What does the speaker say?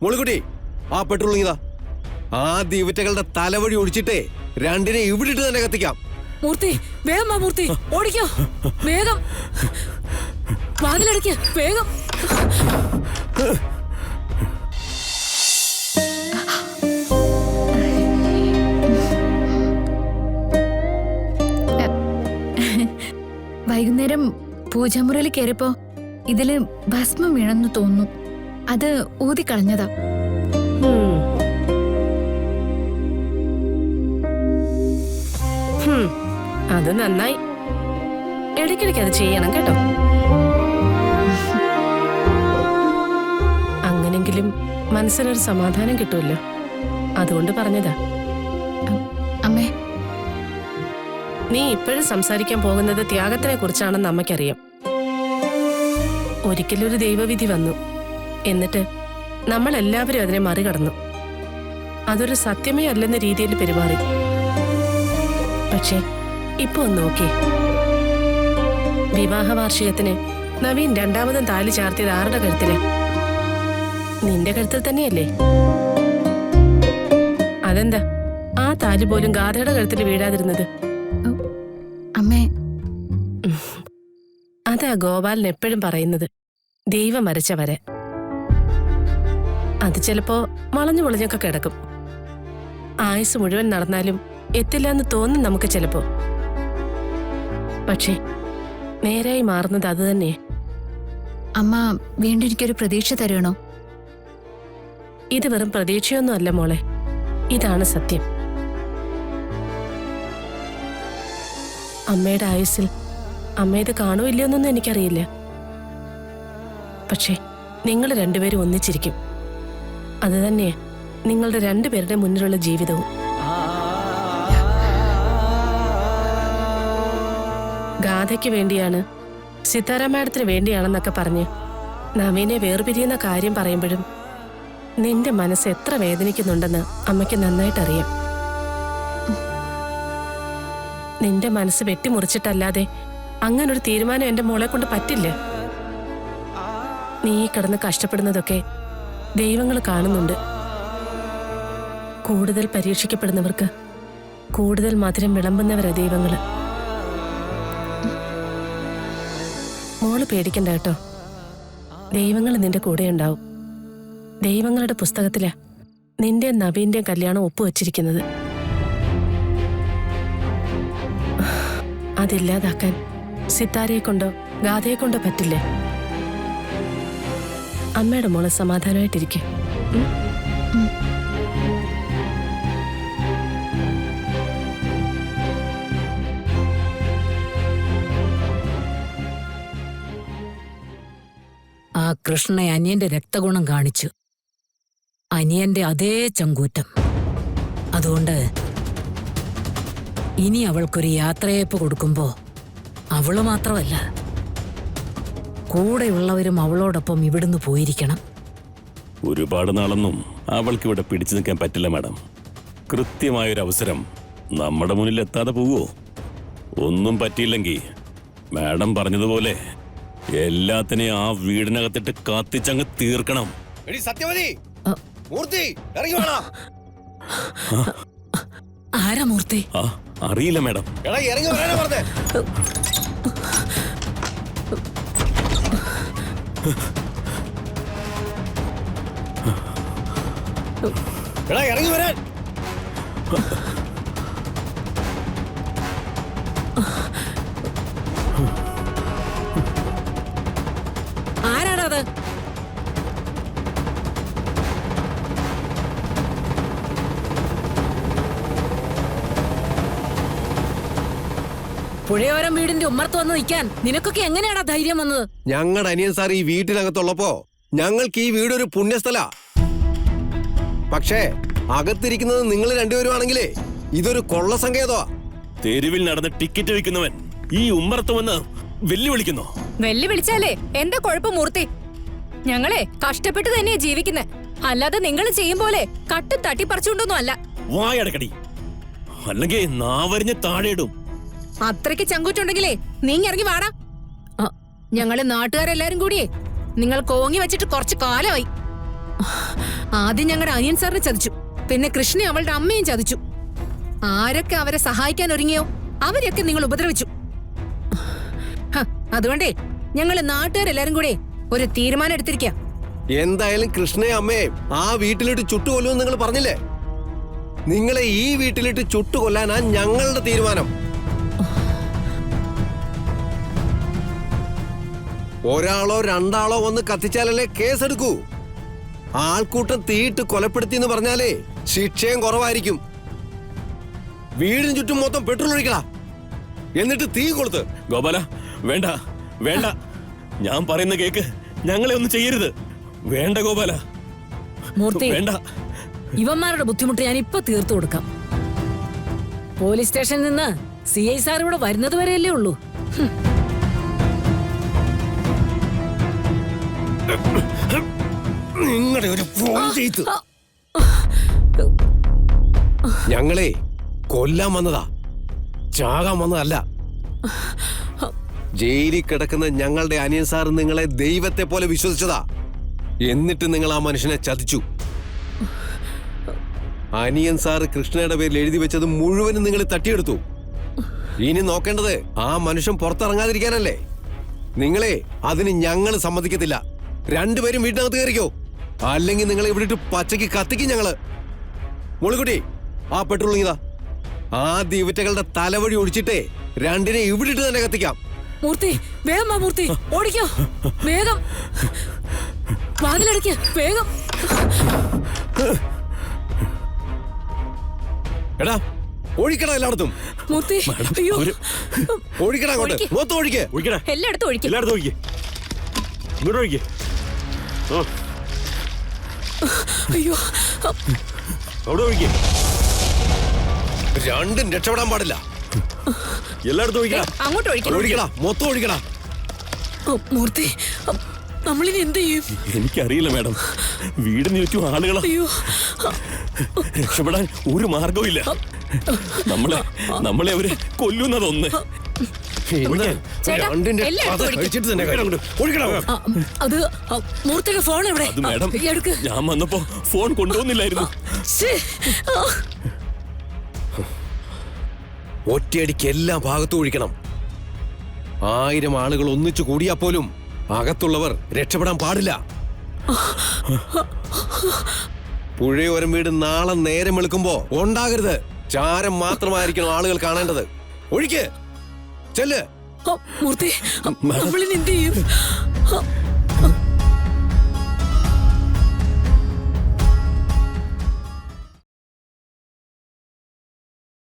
മോളിക്കുട്ടി ആ പെട്രോൾ ഇതാ. ആ ദീവറ്റകളുടെ തലവഴി ഒടിച്ചിട്ടേ രണ്ടിനെ ഇവിടെ ഇട്ട് തന്നെ കത്തിക്കാം. മൂർത്തി വേഗം വാ മൂർത്തി, ഓടിക്കോ വേഗം, വാതിലടയ്ക്ക് വേഗം. വൈകുന്നേരം പൂജാമുറിയിൽ കയറിയപ്പോ ഇതില് ഭസ്മം വീണെന്ന് തോന്നുന്നു. അത് ഊതിക്കളഞ്ഞതാ. അത് നന്നായി. ഇടയ്ക്കിടയ്ക്ക് അത് ചെയ്യണം കേട്ടോ. അങ്ങനെങ്കിലും മനസ്സിനൊരു സമാധാനം കിട്ടുമല്ലോ, അതുകൊണ്ട് പറഞ്ഞതാ. അമ്മേ, നീ ഇപ്പോഴും സംസാരിക്കാൻ പോകുന്നത് ത്യാഗത്തിനെ കുറിച്ചാണെന്ന് അമ്മയ്ക്കറിയാം. ഒരിക്കലൊരു ദൈവവിധി വന്നു, എന്നിട്ട് നമ്മൾ എല്ലാവരും അതിനെ മറികടന്നു. അതൊരു സത്യമേ അല്ലെന്ന രീതിയിൽ പെരുമാറി. പക്ഷേ ഇപ്പൊ ഒന്ന് നോക്കേ, വിവാഹ വാർഷികത്തിന് നവീൻ രണ്ടാമതും താലി ചാർത്തിയത് ആരുടെ കഴുത്തില്? നിന്റെ കഴുത്തിൽ തന്നെയല്ലേ? അതെന്താ ആ താലി പോലും ഗാഥയുടെ കഴുത്തിൽ വീഴാതിരുന്നത്? അമ്മേ, അതാ ഗോപാലൻ എപ്പോഴും പറയുന്നത്, ദൈവം വരച്ച വര. അത് ചിലപ്പോ വളഞ്ഞു പൊളഞ്ഞൊക്കെ കിടക്കും. ആയുസ് മുഴുവൻ നടന്നാലും എത്തില്ല എന്ന് തോന്നും നമുക്ക് ചിലപ്പോ. പക്ഷേ നേരായി മാറുന്നത് അത് തന്നെ. അമ്മ വീണ്ടും എനിക്കൊരു പ്രതീക്ഷ തരണോ? ഇത് വെറും പ്രതീക്ഷയൊന്നും അല്ല മോളെ, ഇതാണ് സത്യം. അമ്മയുടെ ആയുസ്സിൽ അമ്മ ഇത് കാണോ ഇല്ലയോന്നൊന്നും എനിക്കറിയില്ല. പക്ഷേ നിങ്ങൾ രണ്ടുപേരും ഒന്നിച്ചിരിക്കും. അത് തന്നെ നിങ്ങളുടെ രണ്ടുപേരുടെ മുന്നിലുള്ള ജീവിതവും. ഗാഥയ്ക്ക് വേണ്ടിയാണ്, സിതാര മാഡത്തിന് വേണ്ടിയാണെന്നൊക്കെ പറഞ്ഞ് നവീനെ വേർപിരിയുന്ന കാര്യം പറയുമ്പോഴും നിന്റെ മനസ്സ് എത്ര വേദനിക്കുന്നുണ്ടെന്ന് അമ്മയ്ക്ക് നന്നായിട്ടറിയാം. നിന്റെ മനസ്സ് വെട്ടിമുറിച്ചിട്ടല്ലാതെ അങ്ങനൊരു തീരുമാനം എന്റെ മോളെ കൊണ്ട് പറ്റില്ല. നീ കിടന്ന് കഷ്ടപ്പെടുന്നതൊക്കെ ദൈവങ്ങൾ കാണുന്നുണ്ട്. കൂടുതൽ പരീക്ഷിക്കപ്പെടുന്നവർക്ക് കൂടുതൽ മധുരം വിളമ്പുന്നവരാ ദൈവങ്ങള്. മോള് പേടിക്കണ്ട കേട്ടോ, ദൈവങ്ങൾ നിന്റെ കൂടെ ഉണ്ടാവും. ദൈവങ്ങളുടെ പുസ്തകത്തിലാ നിന്റെ നവീന്റെ കല്യാണം ഒപ്പുവച്ചിരിക്കുന്നത്. അതില്ലാതാക്കാൻ സിത്താരയെ കൊണ്ടോ ഗാഥയെ കൊണ്ടോ പറ്റില്ലേ. അമ്മയുടെ മോളെ സമാധാനമായിട്ടിരിക്കെ. ആ കൃഷ്ണനെ അനിയന്റെ രക്തഗുണം കാണിച്ചു. അനിയന്റെ അതേ ചങ്കൂറ്റം. അതുകൊണ്ട് ഇനി അവൾക്കൊരു യാത്രയയപ്പ് കൊടുക്കുമ്പോ അവള് മാത്രമല്ല, കൂടെയുള്ളവരും അവളോടൊപ്പം ഇവിടുന്ന് പോയിരിക്കണം. ഒരുപാട് നാളൊന്നും അവൾക്കിവിടെ പിടിച്ചു നിൽക്കാൻ പറ്റില്ല മാഡം. കൃത്യമായൊരു അവസരം നമ്മുടെ മുന്നിൽ എത്താതെ പോവോ? ഒന്നും പറ്റിയില്ലെങ്കിൽ മാഡം പറഞ്ഞതുപോലെ എല്ലാത്തിനെയും ആ വീടിനകത്തിട്ട് കത്തിച്ചങ്ങ് തീർക്കണം. സത്യവതി, മൂർത്തി ഇറങ്ങി വേണ. ആരാ മൂർത്തി? അറിയില്ല മാഡം. ഇറങ്ങി വരാനാ പറഞ്ഞേ. ഇറങ്ങി വരാൻ. ആരാണത്? പുഴയോരം വീടിന്റെ ഉമ്മർത്ത് വന്ന് നിൽക്കാൻ നിനക്കൊക്കെ എങ്ങനെയാടാ ധൈര്യം വന്നത്? ഞങ്ങളുടെ അനിയൻ സാർ ഈ വീട്ടിനകത്തുള്ളപ്പോ ഞങ്ങൾക്ക് ഈ വീട് ഒരു പുണ്യസ്ഥല. പക്ഷേ അകത്തിരിക്കുന്നത് നിങ്ങൾ രണ്ടുപേരും ആണെങ്കിലേ ഇതൊരു കൊള്ള സങ്കേതമാ. തെരുവിൽ നടന്ന് ടിക്കറ്റ് വിൽക്കുന്നവൻ ഈ ഉമ്മറത്ത് വന്ന് വെല്ലുവിളിക്കുന്നു. വെല്ലുവിളിച്ചാലേ എന്താ കുഴപ്പം മൂർത്തി? ഞങ്ങളെ കഷ്ടപ്പെട്ട് തന്നെയാ ജീവിക്കുന്നെ, അല്ലാതെ നിങ്ങൾ ചെയ്യും പോലെ കട്ടും തട്ടിപ്പറിച്ചുകൊണ്ടൊന്നും അല്ല. വായടക്കടി, അല്ലെങ്കിൽ നാവരിഞ്ഞ് താഴെയിടും. അത്രയ്ക്ക് ചങ്കൂറ്റുണ്ടെങ്കിലേ നീ ഇറങ്ങി വാടാ. ഞങ്ങള് നാട്ടുകാരെല്ലാരും കൂടിയേ നിങ്ങൾ കോങ്ങി വെച്ചിട്ട് കുറച്ച് കാലമായി. ആദ്യം ഞങ്ങളുടെ അനിയൻ സാറിനെ ചതിച്ചു, പിന്നെ കൃഷ്ണയെ അവളുടെ അമ്മയും ചതിച്ചു. ആരൊക്കെ അവരെ സഹായിക്കാൻ ഒരുങ്ങിയോ അവരെയൊക്കെ നിങ്ങൾ ഉപദ്രവിച്ചു. അതുകൊണ്ടേ ഞങ്ങള് നാട്ടുകാരെല്ലാരും കൂടെ ഒരു തീരുമാനം എടുത്തിരിക്കുക. എന്തായാലും കൃഷ്ണയെ അമ്മയെ ആ വീട്ടിലിട്ട് ചുട്ടുകൊല്ലുമെന്ന് നിങ്ങൾ പറഞ്ഞില്ലേ? നിങ്ങളെ ഈ വീട്ടിലിട്ട് ചുട്ടുകൊല്ലാനാ ഞങ്ങളുടെ തീരുമാനം. ഒരാളോ രണ്ടാളോ വന്ന് കത്തിച്ചാലല്ലേ കേസെടുക്കൂ. ആൾക്കൂട്ടം തീയിട്ട് കൊലപ്പെടുത്തി എന്ന് പറഞ്ഞാലേ ശിക്ഷയും കുറവായിരിക്കും. വീടിന് ചുറ്റും മൊത്തം പെട്രോൾ ഒഴിക്കടാ, എന്നിട്ട് തീ കൊളുത്ത്. ഗോപാല, വേണ്ട വേണ്ട, ഞാൻ പറയുന്ന കേക്ക്. ഞങ്ങളെ ഒന്നും ചെയ്യരുത്. വേണ്ട ഗോപാല, മൂർത്തി, വേണ്ട. ഇവന്മാരുടെ ബുദ്ധിമുട്ട് ഞാൻ ഇപ്പൊ തീർത്തു കൊടുക്കാം. പോലീസ് സ്റ്റേഷനിൽ നിന്ന് CI സാർ ഇവിടെ വരുന്നത് വരെയല്ലേ ഉള്ളൂ. നിങ്ങളുടെ ഒരു ഫോൺ ചെയ്ത് ഞങ്ങളെ കൊല്ലാൻ വന്നതാ, ചാകാൻ വന്നതല്ല. ജയിലിൽ കിടക്കുന്ന ഞങ്ങളുടെ അനിയൻ സാർ നിങ്ങളെ ദൈവത്തെ പോലെ വിശ്വസിച്ചതാ. എന്നിട്ട് നിങ്ങൾ ആ മനുഷ്യനെ ചതിച്ചു. അനിയൻ സാർ കൃഷ്ണയുടെ പേരിൽ എഴുതി വെച്ചത് മുഴുവനും നിങ്ങൾ തട്ടിയെടുത്തു. ഇനി നോക്കേണ്ടത് ആ മനുഷ്യൻ പുറത്തിറങ്ങാതിരിക്കാനല്ലേ. നിങ്ങളെ അതിന് ഞങ്ങൾ സമ്മതിക്കത്തില്ല. രണ്ടുപേരും വീട്ടിനകത്ത് കയറിക്കോ, അല്ലെങ്കിൽ നിങ്ങളെ ഇവിടെ ഇട്ട് പച്ചയ്ക്ക് കത്തിക്കും ഞങ്ങള്. മോളിക്കുട്ടി, ആ പെട്രോൾ ഇതാ. ആ ദിവറ്റകളുടെ തലവഴി ഒഴിച്ചിട്ടേ രണ്ടിനെ ഇവിടെ ഇട്ട് തന്നെ കത്തിക്കാം. മൂർത്തി, വേഗം വാ മൂർത്തി, ഓടിക്കോ വേഗം. വാതിലടയ്ക്ക് വേഗം. എടാ, ഒഴിക്കടാ എല്ലായിടത്തും. മൂർത്തി, അയ്യോ, ഒഴിക്കടാ അങ്ങോട്ട്, മൊത്തം ഒഴിക്കേ. ഒഴിക്കടാ, എല്ലായിടത്തും ഒഴിക്കും. എല്ലായിടത്തും ഒഴിക്കേ. ഇങ്ങോട്ട് ഒഴിക്കേ. അയ്യോ, അവിടെ ഒഴിക്കേ. രണ്ടും രക്ഷപ്പെടാൻ പാടില്ല. എല്ലായിടത്തും ഒഴിക്കടാ. അങ്ങോട്ട് ഒഴിക്കും. ഒഴിക്കടാ, മൊത്തം ഒഴിക്കടാ. മൂർത്തി, നമ്മളിനി എന്ത് ചെയ്യും? എനിക്കറിയില്ല മാഡം, വീടിന് ചുറ്റും ആളുകളാ. അയ്യോ, രക്ഷപ്പെടാൻ ഒരു മാർഗവും ഇല്ല. നമ്മളെ അവര് കൊല്ലുന്നതൊന്ന്. ചേട്ടാ, രണ്ടിന്റെ എല്ലായിടത്തും കഥ ഒഴിക്കും. കഴിച്ചിട്ട് തന്നെ കാര്യം. ഒഴിക്കടാ. അത് മൂർത്തിയുടെ ഫോൺ എവിടെ? അത് മാഡം, എടുക്ക്. ഞാൻ വന്നപ്പോ ഫോൺ കൊണ്ടുവന്നില്ലായിരുന്നു. ശ്ശേ, ഒറ്റയടിക്ക് എല്ലാ ഭാഗത്തും ഒഴിക്കണം. 1000 ആളുകൾ ഒന്നിച്ചു കൂടിയാ പോലും അകത്തുള്ളവർ രക്ഷപ്പെടാൻ പാടില്ല. പുഴയോരം വീട് നാളെ നേരം വെളുക്കുമ്പോ ഉണ്ടാകരുത്. ചാരം മാത്രമായിരിക്കണം ആളുകൾ കാണേണ്ടത്. ഒഴിക്ക്, ചെല്ല്. മൂർത്തി, നമ്മളിനി എന്ത് ചെയ്യും?